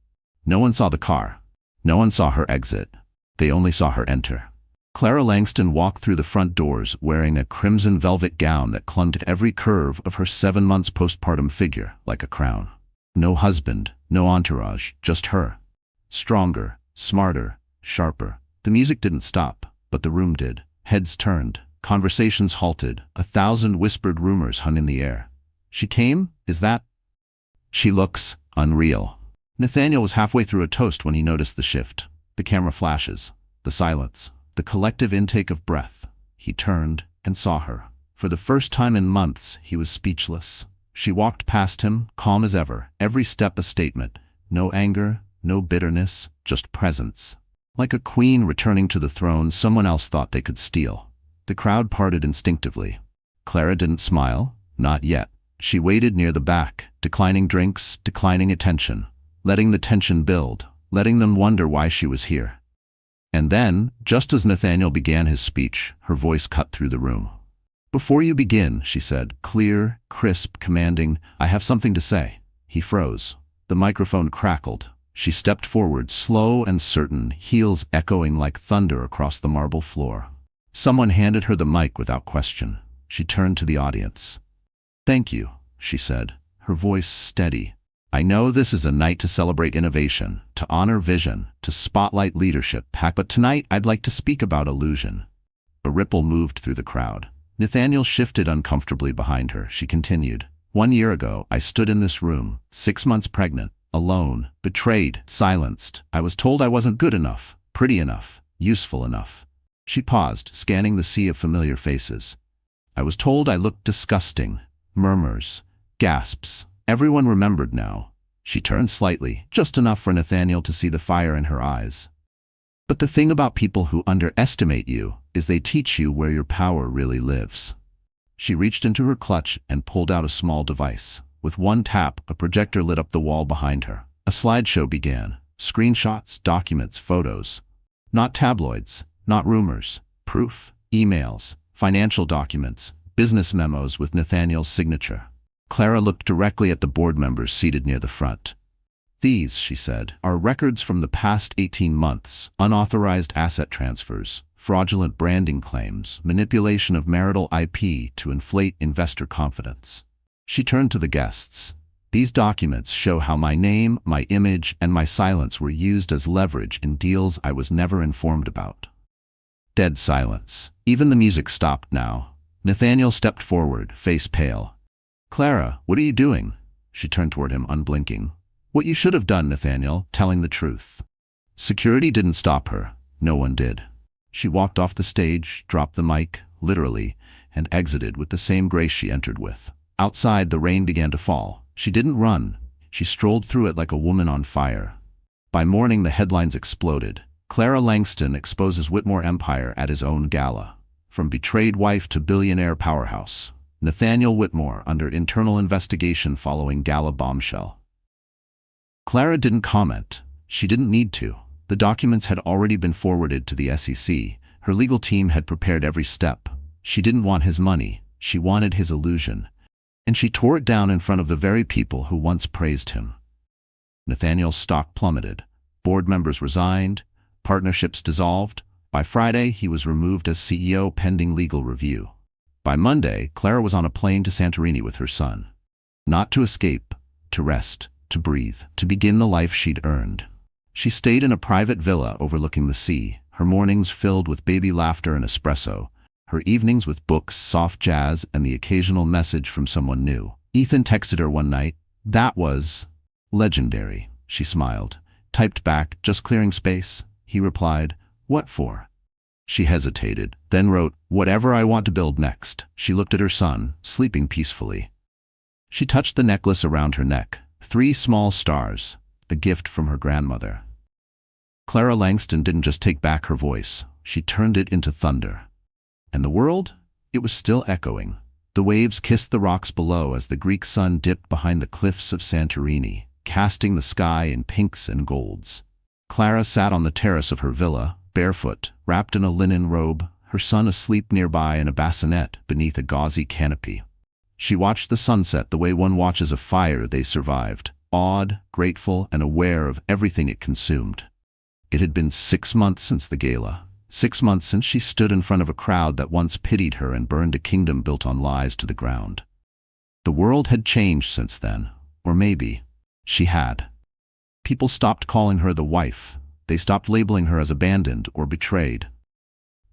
No one saw the car. No one saw her exit. They only saw her enter. Clara Langston walked through the front doors wearing a crimson velvet gown that clung to every curve of her 7 months postpartum figure like a crown. No husband, no entourage, just her. Stronger, smarter, sharper. The music didn't stop, but the room did. Heads turned. Conversations halted. 1,000 whispered rumors hung in the air. "She came? Is that?" "She looks unreal." Nathaniel was halfway through a toast when he noticed the shift, the camera flashes, the silence, the collective intake of breath. He turned and saw her. For the first time in months, he was speechless. She walked past him, calm as ever, every step a statement. No anger, no bitterness, just presence. Like a queen returning to the throne someone else thought they could steal. The crowd parted instinctively. Clara didn't smile, not yet. She waited near the back, declining drinks, declining attention, letting the tension build, letting them wonder why she was here. And then, just as Nathaniel began his speech, her voice cut through the room. "Before you begin," she said, clear, crisp, commanding, "I have something to say." He froze. The microphone crackled. She stepped forward, slow and certain, heels echoing like thunder across the marble floor. Someone handed her the mic without question. She turned to the audience. "Thank you," she said, her voice steady. "I know this is a night to celebrate innovation, to honor vision, to spotlight leadership, but tonight I'd like to speak about illusion." A ripple moved through the crowd. Nathaniel shifted uncomfortably behind her. She continued. "1 year ago, I stood in this room, 6 months pregnant, alone, betrayed, silenced. I was told I wasn't good enough, pretty enough, useful enough." She paused, scanning the sea of familiar faces. "I was told I looked disgusting." Murmurs, gasps. Everyone remembered now. She turned slightly, just enough for Nathaniel to see the fire in her eyes. "But the thing about people who underestimate you is they teach you where your power really lives." She reached into her clutch and pulled out a small device. With one tap, a projector lit up the wall behind her. A slideshow began. Screenshots, documents, photos. Not tabloids, not rumors. Proof, emails, financial documents, business memos with Nathaniel's signature. Clara looked directly at the board members seated near the front. "These," she said, "are records from the past 18 months, unauthorized asset transfers, fraudulent branding claims, manipulation of marital IP to inflate investor confidence." She turned to the guests. "These documents show how my name, my image, and my silence were used as leverage in deals I was never informed about." Dead silence. Even the music stopped now. Nathaniel stepped forward, face pale. "Clara, what are you doing?" She turned toward him, unblinking. "What you should have done, Nathaniel, telling the truth." Security didn't stop her. No one did. She walked off the stage, dropped the mic, literally, and exited with the same grace she entered with. Outside, the rain began to fall. She didn't run. She strolled through it like a woman on fire. By morning, the headlines exploded. Clara Langston exposes Whitmore Empire at his own gala. From betrayed wife to billionaire powerhouse. Nathaniel Whitmore under internal investigation following gala bombshell. Clara didn't comment. She didn't need to. The documents had already been forwarded to the SEC. Her legal team had prepared every step. She didn't want his money. She wanted his illusion. And she tore it down in front of the very people who once praised him. Nathaniel's stock plummeted. Board members resigned. Partnerships dissolved. By Friday, he was removed as CEO pending legal review. By Monday, Clara was on a plane to Santorini with her son. Not to escape, to rest, to breathe, to begin the life she'd earned. She stayed in a private villa overlooking the sea, her mornings filled with baby laughter and espresso, her evenings with books, soft jazz, and the occasional message from someone new. Ethan texted her one night. "That was legendary," she smiled. Typed back, "Just clearing space." He replied, "What for?" She hesitated, then wrote, "Whatever I want to build next." She looked at her son, sleeping peacefully. She touched the necklace around her neck. 3 small stars, a gift from her grandmother. Clara Langston didn't just take back her voice, she turned it into thunder. And the world? It was still echoing. The waves kissed the rocks below as the Greek sun dipped behind the cliffs of Santorini, casting the sky in pinks and golds. Clara sat on the terrace of her villa, barefoot, wrapped in a linen robe, her son asleep nearby in a bassinet beneath a gauzy canopy. She watched the sunset the way one watches a fire they survived, awed, grateful, and aware of everything it consumed. It had been 6 months since the gala. 6 months since she stood in front of a crowd that once pitied her and burned a kingdom built on lies to the ground. The world had changed since then, or maybe she had. People stopped calling her the wife. They stopped labeling her as abandoned or betrayed.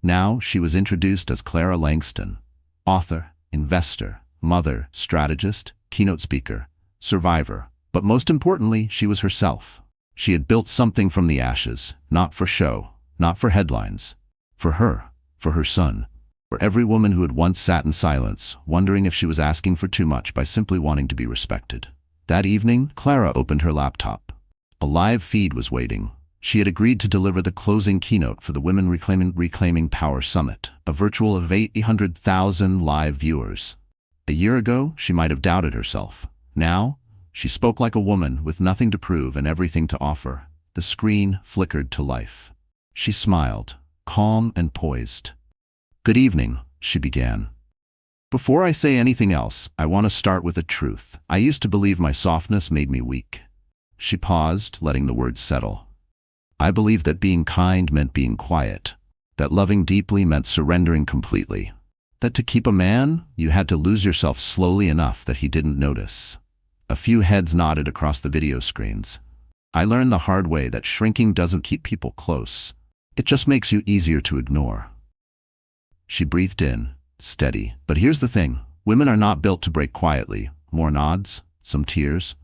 Now she was introduced as Clara Langston, author, investor, mother, strategist, keynote speaker, survivor, But most importantly, she was herself. She had built something from the ashes, not for show, not for headlines. For her son, for every woman who had once sat in silence, wondering if she was asking for too much by simply wanting to be respected. That evening, Clara opened her laptop. A live feed was waiting. She had agreed to deliver the closing keynote for the Women Reclaiming Power Summit, a virtual of 800,000 live viewers. A year ago, she might have doubted herself. Now, she spoke like a woman with nothing to prove and everything to offer. The screen flickered to life. She smiled, calm and poised. "Good evening," she began. "Before I say anything else, I want to start with a truth. I used to believe my softness made me weak." She paused, letting the words settle. "I believed that being kind meant being quiet, that loving deeply meant surrendering completely, that to keep a man, you had to lose yourself slowly enough that he didn't notice." A few heads nodded across the video screens. "I learned the hard way that shrinking doesn't keep people close. It just makes you easier to ignore." She breathed in, steady. "But here's the thing. Women are not built to break quietly." More nods, some tears.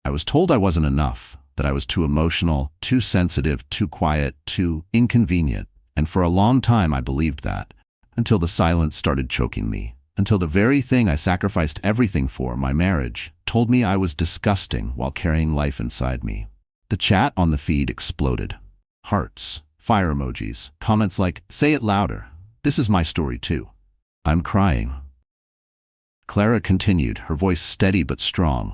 "I was told I wasn't enough, that I was too emotional, too sensitive, too quiet, too inconvenient. And for a long time I believed that, until the silence started choking me. Until the very thing I sacrificed everything for, my marriage, told me I was disgusting while carrying life inside me." The chat on the feed exploded. Hearts, fire emojis, comments like, "Say it louder. This is my story too. I'm crying." Clara continued, her voice steady but strong.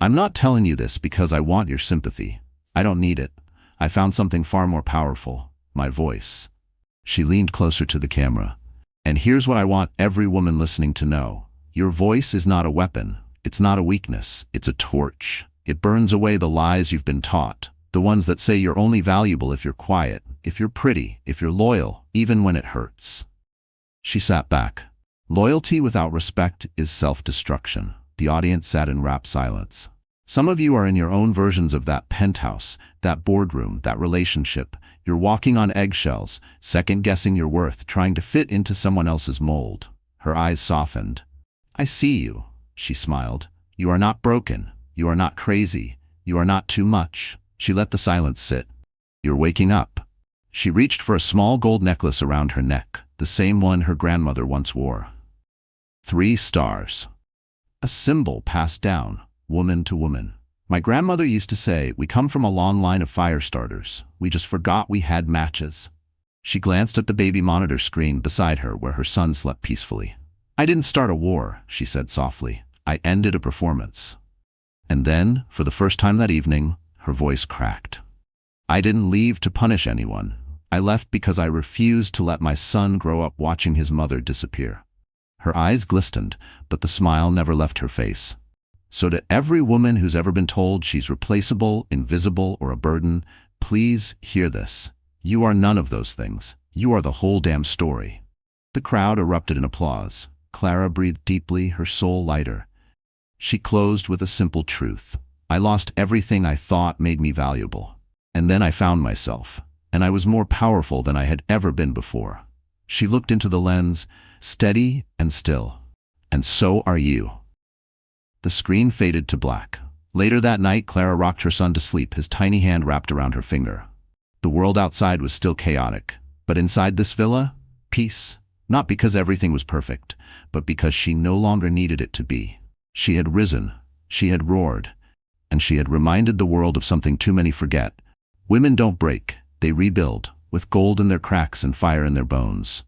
"I'm not telling you this because I want your sympathy. I don't need it. I found something far more powerful. My voice." She leaned closer to the camera. "And here's what I want every woman listening to know. Your voice is not a weapon. It's not a weakness. It's a torch. It burns away the lies you've been taught. The ones that say you're only valuable if you're quiet, if you're pretty, if you're loyal, even when it hurts." She sat back. Loyalty without respect is self-destruction. The audience sat in rapt silence. Some of you are in your own versions of that penthouse, that boardroom, that relationship. You're walking on eggshells, second-guessing your worth, trying to fit into someone else's mold. Her eyes softened. "I see you," she smiled. "You are not broken. You are not crazy. You are not too much." She let the silence sit. "You're waking up." She reached for a small gold necklace around her neck, the same one her grandmother once wore. 3 stars. A symbol passed down, woman to woman. "My grandmother used to say, we come from a long line of fire starters. We just forgot we had matches." She glanced at the baby monitor screen beside her where her son slept peacefully. "I didn't start a war," she said softly. "I ended a performance." And then, for the first time that evening, her voice cracked. "I didn't leave to punish anyone. I left because I refused to let my son grow up watching his mother disappear." Her eyes glistened, but the smile never left her face. "So to every woman who's ever been told she's replaceable, invisible, or a burden, please hear this. You are none of those things. You are the whole damn story." The crowd erupted in applause. Clara breathed deeply, her soul lighter. She closed with a simple truth. "I lost everything I thought made me valuable. And then I found myself. And I was more powerful than I had ever been before." She looked into the lens, steady and still. "And so are you." The screen faded to black. Later that night, Clara rocked her son to sleep, his tiny hand wrapped around her finger. The world outside was still chaotic, but inside this villa, peace. Not because everything was perfect, but because she no longer needed it to be. She had risen, she had roared, and she had reminded the world of something too many forget. Women don't break, they rebuild, with gold in their cracks and fire in their bones.